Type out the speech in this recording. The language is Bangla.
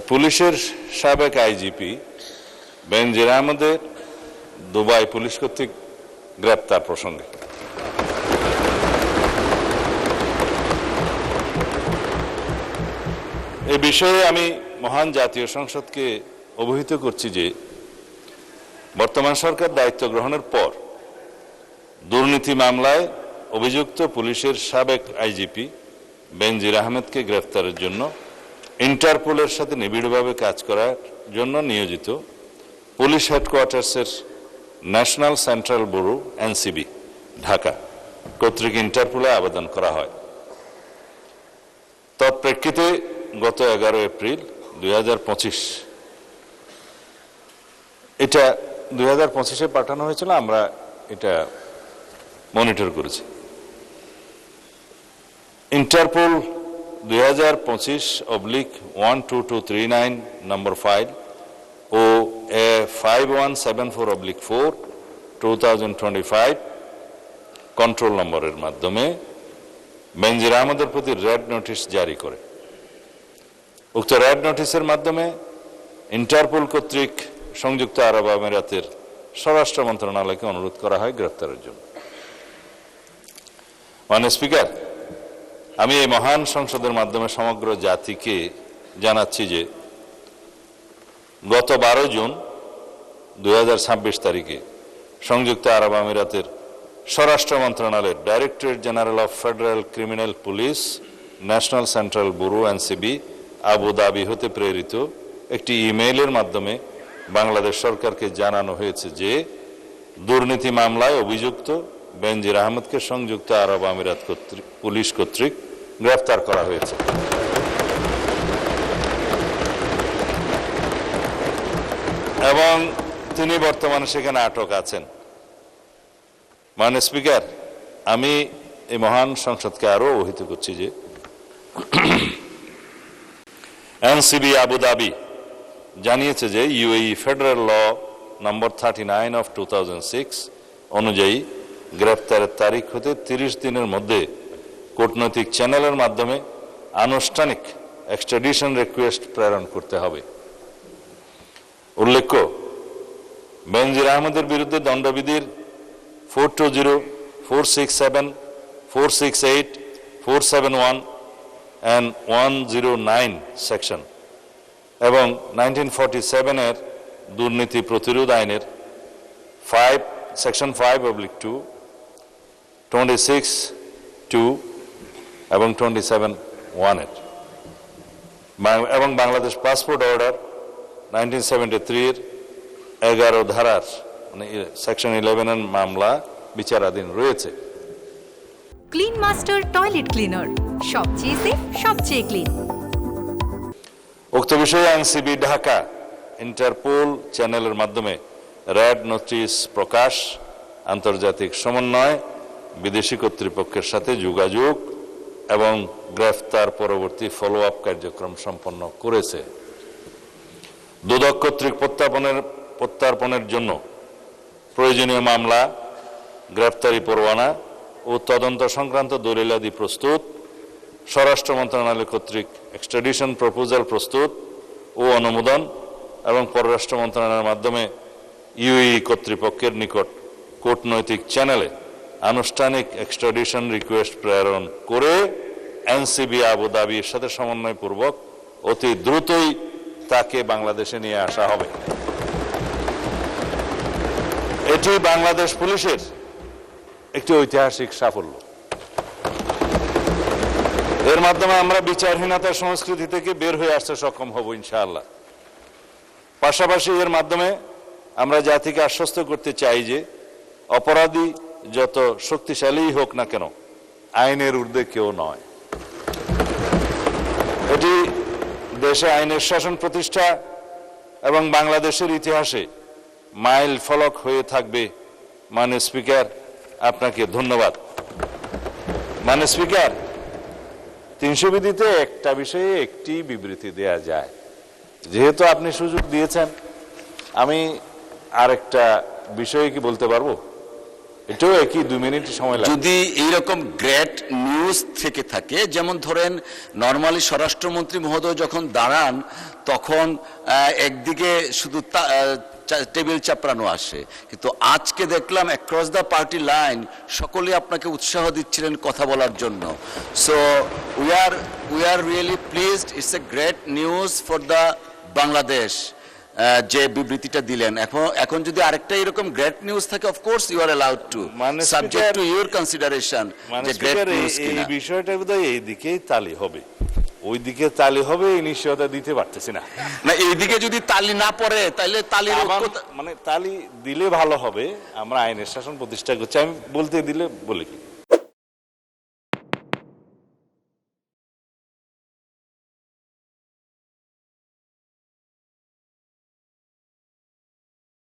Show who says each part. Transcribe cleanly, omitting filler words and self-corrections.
Speaker 1: পুলিশের সাবেক আইজিপি বেনজির আহমেদের দুবাই পুলিশ কর্তৃক গ্রেপ্তার প্রসঙ্গে এ বিষয়ে আমি মহান জাতীয় সংসদকে অবহিত করছি যে বর্তমান সরকার দায়িত্ব গ্রহণের পর দুর্নীতি মামলায় অভিযুক্ত পুলিশের সাবেক আইজিপি বেনজির আহমেদকে গ্রেফতারের জন্য ইন্টারপোলের সাথে নিবিড়ভাবে কাজ করার জন্য নিয়োজিত পুলিশ হেডকোয়ার্টার্সের national central bureau NCB Dhaka কর্তৃক ইন্টারপোলে আবেদন করা হয়। তৎপ্রেক্ষিতে গত 11 এপ্রিল 2025 এটা 2025-এ পাঠানো হয়েছিল, আমরা এটা মনিটর করেছি। ইন্টারপোল 2025/12239 নম্বর ফাইল ও 5174/4 2025 কন্ট্রোল নম্বরের মাধ্যমে বেনজির আহমেদের প্রতি রেড নোটিশ জারি করে। উক্ত রেড নোটিশের মাধ্যমে ইন্টারপোল কর্তৃক সংযুক্ত আরব আমিরাতের স্বরাষ্ট্র মন্ত্রণালয়কে অনুরোধ করা হয় গ্রেফতারের জন্য। মাননীয় স্পিকার, আমি এই মহান সংসদের মাধ্যমে সমগ্র জাতিকে জানাচ্ছি যে গত 12 জুন 2026 তারিখে সংযুক্ত আরব আমিরাতের স্বরাষ্ট্র মন্ত্রণালয়ের directorate general of federal criminal police national central bureau NCB Abu Dhabi হতে প্রেরিত একটি ইমেইলের মাধ্যমে বাংলাদেশ সরকারকে জানানো হয়েছে যে দুর্নীতি মামলায় অভিযুক্ত বেনজির আহমেদকে সংযুক্ত আরব আমিরাত পুলিশ কর্তৃক গ্রেফতার করা হয়েছে এবং তিনি বর্তমানে সেখানে আটক আছেন। মাননীয় স্পিকার, আমি এই মহান সংসদকে আরো অবহিত করছি যে এনসিবি আবুধাবি জানিয়েছে যে ইউএই ফেডারেল ল নম্বর 39/2006 অনুযায়ী গ্রেফতারের তারিখ হতে 30 দিনের মধ্যে কূটনৈতিক চ্যানেলের মাধ্যমে আনুষ্ঠানিক এক্সট্রাডিশন রিকোয়েস্ট প্রেরণ করতে হবে। উল্লেখ্য, বেনজির আহমেদের বিরুদ্ধে দণ্ডবিধির 420, 467, 468, 471 and 109 সেকশন এবং 1947-এর দুর্নীতি প্রতিরোধ আইনের সেকশন 5/2, 26(2) এবং 27(1) এবং বাংলাদেশ পাসপোর্ট অর্ডার 1973-এর 11 ধারার মানে সেকশন 11-এর মামলা বিচারাধীন রয়েছে।
Speaker 2: ক্লিন মাস্টার টয়লেট ক্লিনার, সবচেয়ে সেফ, সবচেয়ে ক্লিন।
Speaker 1: উক্ত বিষয়ে এনসিবি ঢাকা ইন্টারপোল চ্যানেলের মাধ্যমে রেড নোটিশ প্রকাশ, আন্তর্জাতিক সমন্বয়, বিদেশি কর্তৃপক্ষের সাথে যোগাযোগ এবং গ্রেফতার পরবর্তী ফলো আপ কার্যক্রম সম্পন্ন করেছে। দুদক কর্তৃক প্রত্যার্পণের জন্য প্রয়োজনীয় মামলা, গ্রেফতারি পরোয়ানা ও তদন্ত সংক্রান্ত দলিলাদি প্রস্তুত, স্বরাষ্ট্র মন্ত্রণালয় কর্তৃক এক্সট্রাডিশন প্রপোজাল প্রস্তুত ও অনুমোদন এবং পররাষ্ট্র মন্ত্রণালয়ের মাধ্যমে ইউএই কর্তৃপক্ষের নিকট কূটনৈতিক চ্যানেলে আনুষ্ঠানিক এক্সট্রাডিশন রিকোয়েস্ট প্রেরণ করে এনসিবি আবুধাবির সাথে সমন্বয়পূর্বক অতি দ্রুতই তাকে বাংলাদেশে নিয়ে আসা হবে। এটি বাংলাদেশ পুলিশের একটি ঐতিহাসিক সাফল্য। এর মাধ্যমে আমরা বিচারহীনতার সংস্কৃতি থেকে বের হয়ে আসতে সক্ষম হব ইনশাআল্লাহ। পাশাপাশি এর মাধ্যমে আমরা জাতিকে আশ্বস্ত করতে চাই যে অপরাধী যত শক্তিশালী হোক না কেন, আইনের ঊর্ধ্বে কেউ নয়। এটি দেশে আইনের শাসন প্রতিষ্ঠা এবং বাংলাদেশের ইতিহাসে মাইল ফলক হয়ে থাকবে। মাননীয় স্পিকার, আপনাকে ধন্যবাদ। মাননীয় স্পিকার, 300 বিধিতে একটা বিষয়ে একটি বিবৃতি দেয়া যায়। যেহেতু আপনি সুযোগ দিয়েছেন, আমি আরেকটা বিষয়ে কি বলতে পারবো? এটাও একই 2 মিনিট সময় লাগে।
Speaker 3: যদি এইরকম গ্রেট নিউজ থেকে থাকে, যেমন ধরেন নর্মালি স্বরাষ্ট্রমন্ত্রী মহোদয় যখন দাঁড়ান তখন একদিকে শুধু টেবিল চাপড়ানো আসে, কিন্তু আজকে দেখলাম অ্যাক্রস দ্য পার্টি লাইন সকলে আপনাকে উৎসাহ দিচ্ছিলেন কথা বলার জন্য। So we are really pleased, it's a great news for the Bangladesh যে বিবৃতিটা দিলেন। এখন যদি আরেকটা এরকম গ্রেট নিউজ থাকে, of course you are allowed to, subject to your consideration যে গ্রেট নিউজ কিনা।
Speaker 1: এই বিষয়টা বোধহয় এইদিকেই তালি হবে, ওইদিকে তালি হবে, এই নিশ্চয়তা দিতে পারতেছি না।
Speaker 3: না, এইদিকে যদি তালি না পড়ে তাহলে তালির
Speaker 1: মানে তালি দিলে ভালো হবে। আমরা আইনের শাসন প্রতিষ্ঠা করছি, আমি বলতে দিলে বলে কি